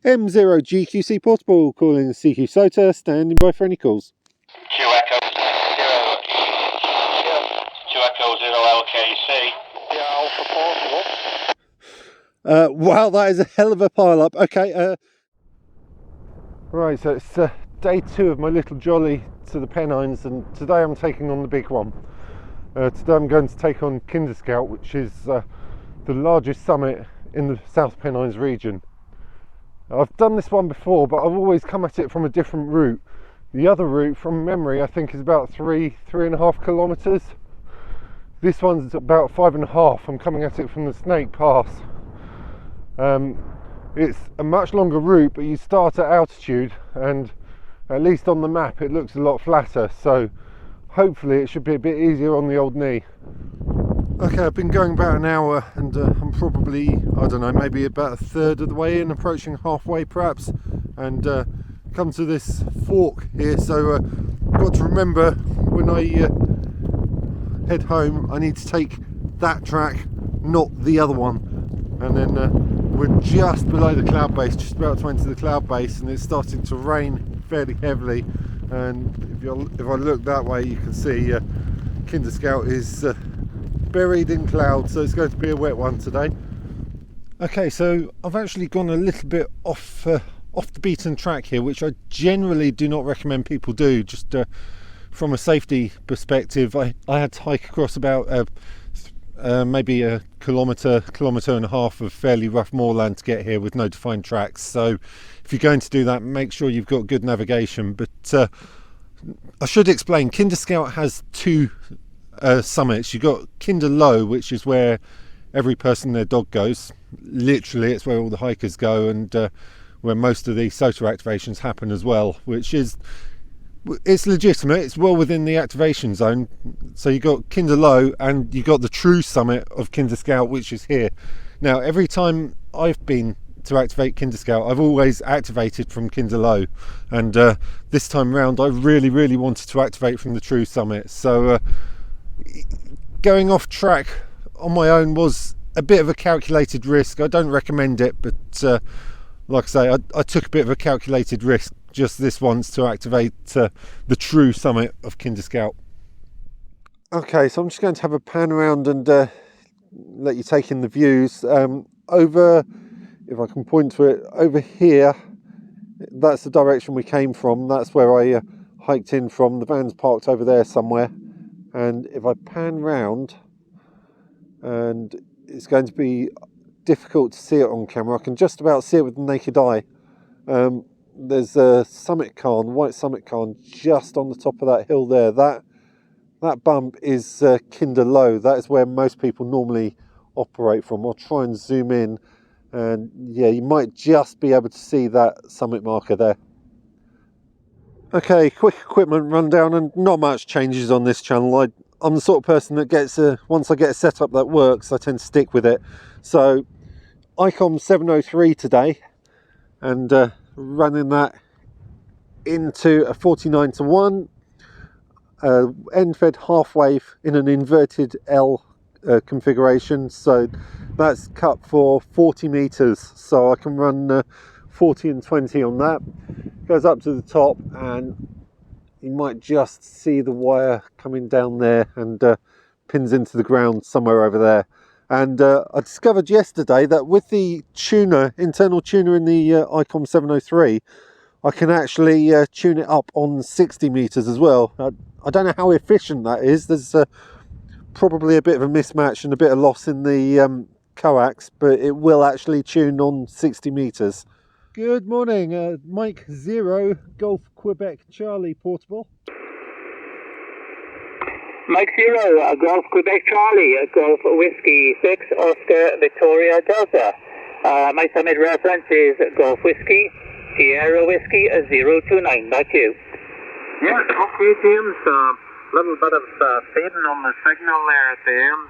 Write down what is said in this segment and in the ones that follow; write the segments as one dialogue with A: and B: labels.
A: M0GQC Portable calling CQ SOTA, standing by for any calls.
B: Q Echo 0 LKC.
C: Yeah, Alpha Portable.
A: Wow, that is a hell of a pile-up. Okay, right, so it's day 2 of my little jolly to the Pennines, and today I'm taking on the big one. Today I'm going to take on Kinder Scout, which is the largest summit in the South Pennines region. I've done this one before, but I've always come at it from a different route. The other route, from memory, I think is about 3.5 kilometres. This one's about 5.5. I'm coming at it from the Snake Pass. It's a much longer route, but you start at altitude, and at least on the map it looks a lot flatter, so hopefully it should be a bit easier on the old knee. Okay, I've been going about an hour, and I'm probably, I don't know, maybe about a third of the way in, approaching halfway perhaps, and come to this fork here, so I've got to remember when I head home I need to take that track, not the other one. And then we're just below the cloud base, just about to enter the cloud base, and it's starting to rain fairly heavily, and if I look that way you can see Kinder Scout is buried in clouds, so it's going to be a wet one today. Okay, so I've actually gone a little bit off the beaten track here, which I generally do not recommend people do. Just from a safety perspective, I had to hike across about maybe a kilometre and a half of fairly rough moorland to get here with no defined tracks. So if you're going to do that, make sure you've got good navigation. But I should explain, Kinder Scout has two summits. You've got Kinder Low, which is where every person and their dog goes. Literally, it's where all the hikers go, and where most of the SOTA activations happen as well, which is, it's legitimate, it's well within the activation zone. So you got Kinder Low, and you got the true summit of Kinder Scout, which is here. Now, every time I've been to activate Kinder Scout, I've always activated from Kinder Low, and this time round I really wanted to activate from the true summit. So going off track on my own was a bit of a calculated risk. I don't recommend it, but like I say, I took a bit of a calculated risk just this once to activate the true summit of Kinder Scout. Okay, so I'm just going to have a pan around and let you take in the views. Over, if I can point to it, over here, that's the direction we came from. That's where I hiked in from. The van's parked over there somewhere. And if I pan round, and it's going to be difficult to see it on camera, I can just about see it with the naked eye. There's a summit cairn, white summit cairn, just on the top of that hill there. That bump is Kinder Low. That is where most people normally operate from. I'll try and zoom in, and yeah, you might just be able to see that summit marker there. Okay, quick equipment rundown, and not much changes on this channel. I'm the sort of person that gets once I get a setup that works, I tend to stick with it. So ICOM 703 today, and running that into a 49:1 end fed half wave in an inverted L configuration. So that's cut for 40 meters, so I can run 40 and 20 on that. Goes up to the top, and you might just see the wire coming down there and pins into the ground somewhere over there. And I discovered yesterday that with the tuner, internal tuner in the ICOM 703, I can actually tune it up on 60 meters as well. I don't know how efficient that is. There's probably a bit of a mismatch and a bit of loss in the coax, but it will actually tune on 60 meters. Good morning, Mike 0, Golf Quebec Charlie Portable.
C: Mike 0, Golf Quebec Charlie, Golf Whiskey 6, Oscar Victoria Delta. My summit reference is Golf Whiskey, Sierra Whiskey 029. Back to you.
D: Yeah, okay, James. Little bit of fading on the signal there at the end.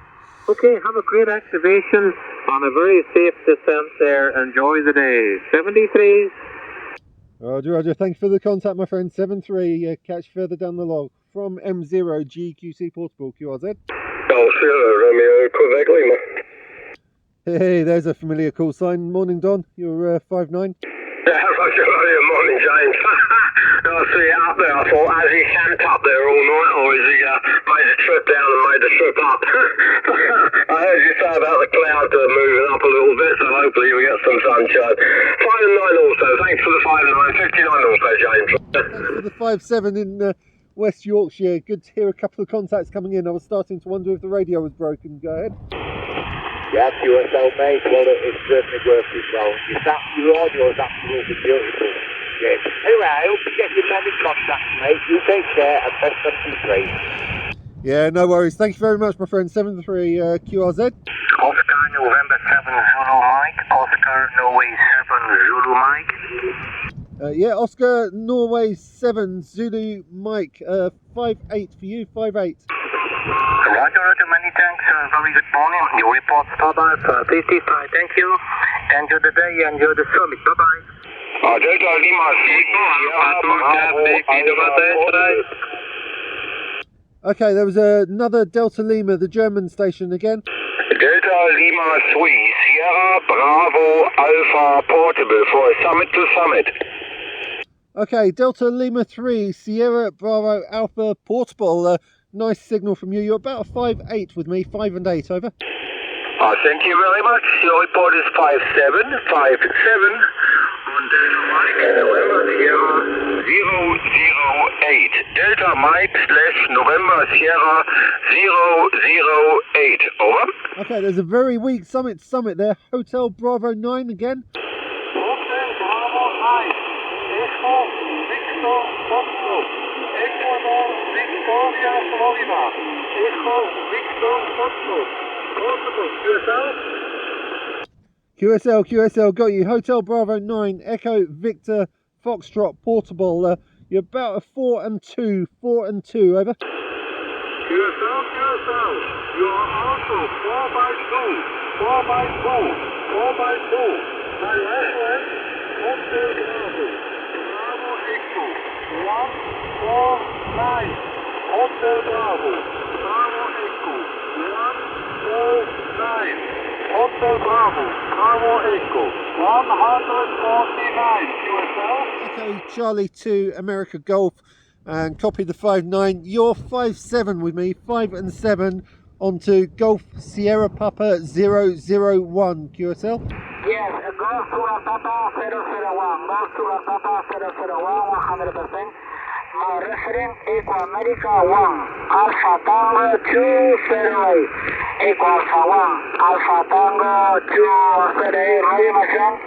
D: Okay, have a great activation on a very safe descent there. Enjoy the day. 73s.
A: Roger. Thank you for the contact, my friend. 73. Catch further down the log from M0GQC Portable QRZ.
E: Oh, sure, Romeo, Quebec Lima.
A: Hey, there's a familiar call sign. Morning, Don. You're 5'9".
E: Yeah, Roger, morning, James. I see it up there. I thought, has he camped up there all night, or has he made a trip down and made a trip up? I heard you say about the clouds moving up a little bit, so hopefully you'll get some sunshine. 5 and 9 also. Thanks for the 5 and 9. 59 also, James.
A: Thanks for the 5-7 in West Yorkshire. Good to hear a couple of contacts coming in. I was starting to wonder if the radio was broken. Go ahead.
C: Yeah, QSL, mate. Well, it's certainly working well. Your audio is absolutely beautiful. Yes. Anyway, I hope you get your men in contact, mate. You take care and best of luck.
A: Yeah, no worries. Thank you very much, my friend. 73 QRZ.
D: Oscar November 7 Zulu Mike. Oscar Norway 7 Zulu Mike.
A: Yeah, Oscar Norway 7 Zulu Mike. 5-8 for you. 5-8.
D: Roger, many thanks. Very good morning. Your report, bye-bye. 55, thank you. Enjoy the day, enjoy the summit. Bye-bye.
E: Delta Lima 6.
A: Okay, there was another Delta Lima, the German station again.
E: Delta Lima 3, Sierra Bravo Alpha Portable for summit to summit.
A: Okay, Delta Lima 3, Sierra Bravo Alpha Portable. Nice signal from you. You're about a 5-8 with me, 5 and 8, over.
E: Thank you very much. Your report is 5757 on Delta Mike, November Sierra 008. Delta Mike / November Sierra 008. Over.
A: Okay, there's a very weak summit there. Hotel Bravo 9 again.
D: Hotel Bravo 9. Echo Victor Foxtrot. Ecuador Victoria Florida. Echo Victor Foxtrot.
A: QSL, got you. Hotel Bravo 9, Echo Victor Foxtrot Portable. You're about a 4 and 2, over.
D: QSL, you are also 4x2. My reference, Hotel Bravo. Bravo Echo 149. Hotel Bravo. Bravo Echo 149. Hotel Bravo. Bravo Echo 149. QSL.
A: Echo Charlie 2, America Golf, and copy the 5-9. You're 5-7 with me, 5 and 7 onto Golf Sierra Papa 001 QSL.
C: Yes, Golf Sierra Papa 001. Golf Sierra Papa 001, 100%. Reference Eco America 1, Alpha Tango 208. Eco Alpha 1, Alpha Tango 208. Radio machine.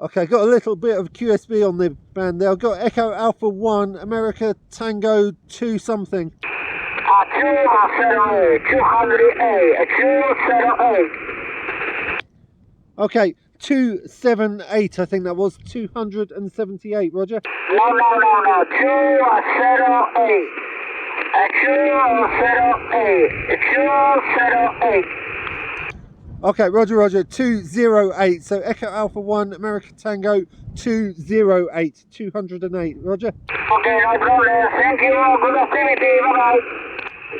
A: Okay, got a little bit of QSB on the band there. I've got Echo Alpha 1, America Tango 2 something.
C: 208, 208, 208.
A: Okay, 278, I think that was 278, Roger.
C: No, 208. 208.
A: Okay, Roger, 208. So Echo Alpha 1, America Tango 208, 208, Roger.
C: Okay, no problem. Thank you. Good activity. Bye-bye.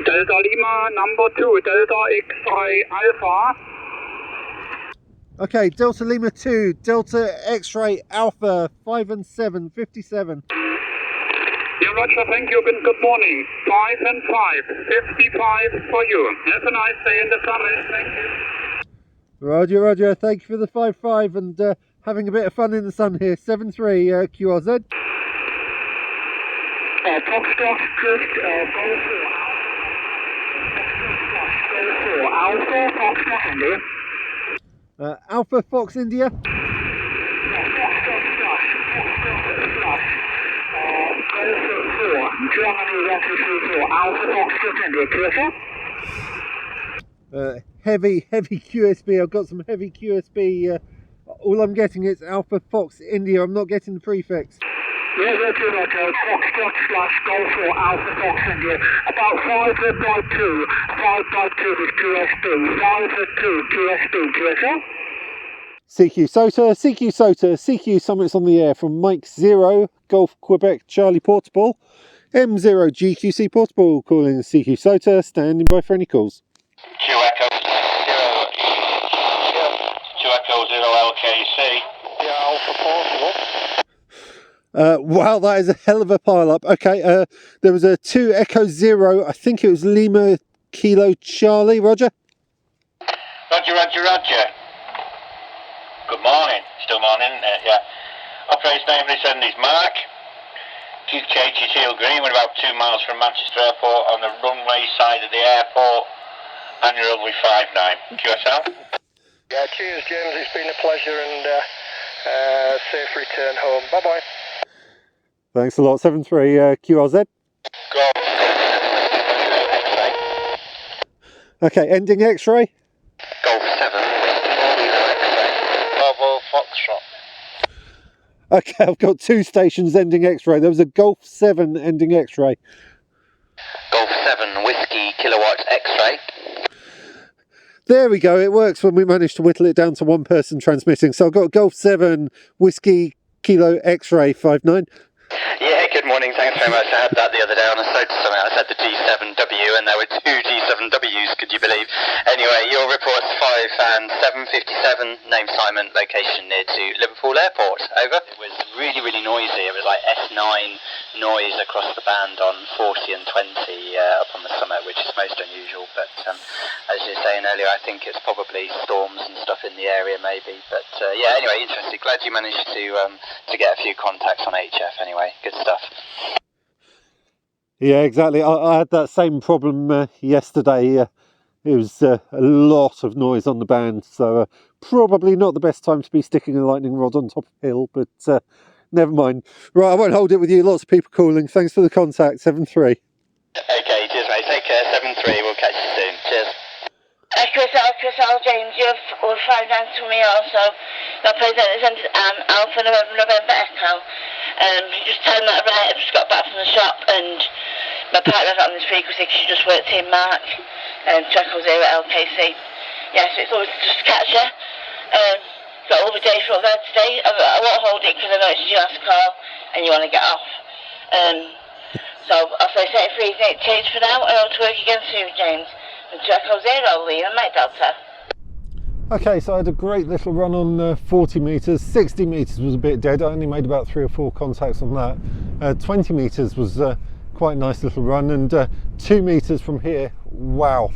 D: Delta Lima number 2, Delta X-ray Alpha.
A: Okay, Delta Lima 2, Delta X-ray Alpha 5 and 7, 57.
D: Yeah, Roger, thank you. Good morning. 5 and 5, 55 for you. Have a nice day in the summit. Thank you.
A: Roger, thank you for the 5-5 and having a bit of fun in the sun here. 7-3 QRZ.
C: Foxtrot, just go for Alpha Foxtrot India.
A: Alpha Fox India.
C: Germany 1234, Alpha Foxtrot India, QSL.
A: Heavy QSB. I've got some heavy QSB. All I'm getting is Alpha Fox India. I'm not getting the prefix.
C: Yeah, Roger, Foxtrot / Golf or Alpha Fox India. About 5x2. 5x2 is QSB. 5x2 QSB, QSL.
A: CQ SOTA, CQ Summits on the air from Mike 0, Golf Quebec Charlie Portable, M0 GQC Portable calling CQ SOTA, standing by for any calls.
B: Q Echo 0, Q Echo Echo 0 LKC.
D: Yeah, Alpha Portable.
A: Wow, that is a hell of a pile up. Okay, there was a 2 Echo 0, I think it was Lima Kilo Charlie, Roger?
B: Roger, Roger, Roger. Good morning. Still morning, isn't it? Yeah. Operator's name this end is Mark. QKT Teal Green. We're about 2 miles from Manchester Airport on the runway side of the airport. And you're over 59. QSL?
D: Yeah, cheers, James. It's been a pleasure and safe return home. Bye-bye.
A: Thanks a lot. 73 QRZ.
B: Go.
A: Okay, ending X-ray.
B: Golf 7. Bravo Foxtrot.
A: Okay, I've got 2 stations ending X-ray. There was a Golf 7 ending X-ray.
B: Golf 7 Whiskey Kilowatt X-ray.
A: There we go. It works when we manage to whittle it down to one person transmitting. So I've got Golf 7 Whiskey Kilo X-ray 59.
B: Yeah, good morning. Thanks very much. I had that the other day on a SOTA summit. I said the G7W and there were 2 G7Ws, could you believe? Anyway, your report's 5 and 757, name Simon, location near to Liverpool Airport. Over. It was really, really noisy. It was like S9 noise across the band on 40 and 20 up on the summit, which is most unusual. But as you were saying earlier, I think it's probably storms and stuff in the area maybe. But yeah, anyway, interesting. Glad you managed to get a few contacts on HF anyway. Good stuff.
A: Yeah, exactly. I had that same problem yesterday. It was a lot of noise on the band, so probably not the best time to be sticking a lightning rod on top of a hill, but never mind. Right, I won't hold it with you. Lots of people calling. Thanks for the contact, 73.
B: Okay, cheers mate. Take care, 73. We'll catch you soon. Cheers.
F: Chris L. James, you've found out to me also. The present is Alpha November Echo. Just tell them that I've just got back from the shop and my partner's on this frequency because she just worked in Mark. Echo 0 LKC. Yes, it's always just catch her. Got all the day for there today. I won't hold it because I know it's your last call and you want to get off. So I'll say 73 change for now and I'll to work again soon, James. And Echo 0, Lima, Mike Delta.
A: Okay, so I had a great little run on 40 metres. 60 metres was a bit dead. I only made about 3 or 4 contacts on that. 20 metres was quite a nice little run, and 2 metres from here, wow,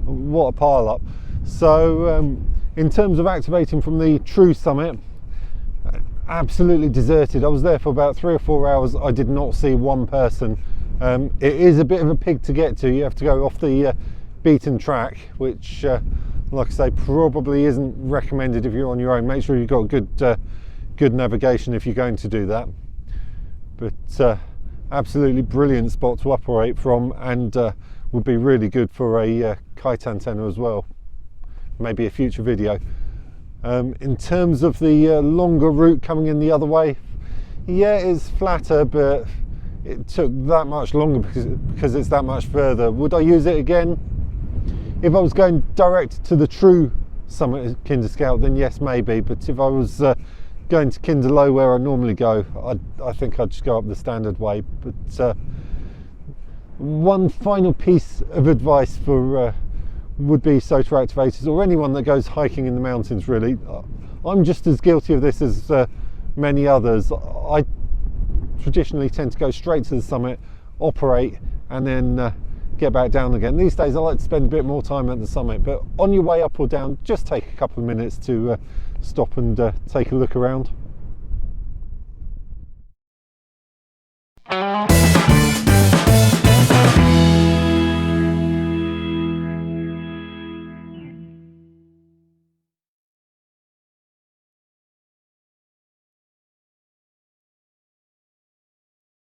A: what a pile up. So in terms of activating from the true summit, absolutely deserted. I was there for about 3 or 4 hours. I did not see one person. It is a bit of a pig to get to. You have to go off the beaten track, which like I say, probably isn't recommended if you're on your own. Make sure you've got good navigation if you're going to do that. But absolutely brilliant spot to operate from, and would be really good for a kite antenna as well. Maybe a future video. In terms of the longer route coming in the other way, yeah, it's flatter, but it took that much longer because it's that much further. Would I use it again? If I was going direct to the true summit of Kinder Scout, then yes, maybe. But if I was going to Kinder Low where I normally go, I think I'd just go up the standard way. But one final piece of advice for would-be SOTA activators, or anyone that goes hiking in the mountains, really. I'm just as guilty of this as many others. I traditionally tend to go straight to the summit, operate, and then get back down again. These days I like to spend a bit more time at the summit, but on your way up or down, just take a couple of minutes to stop and take a look around.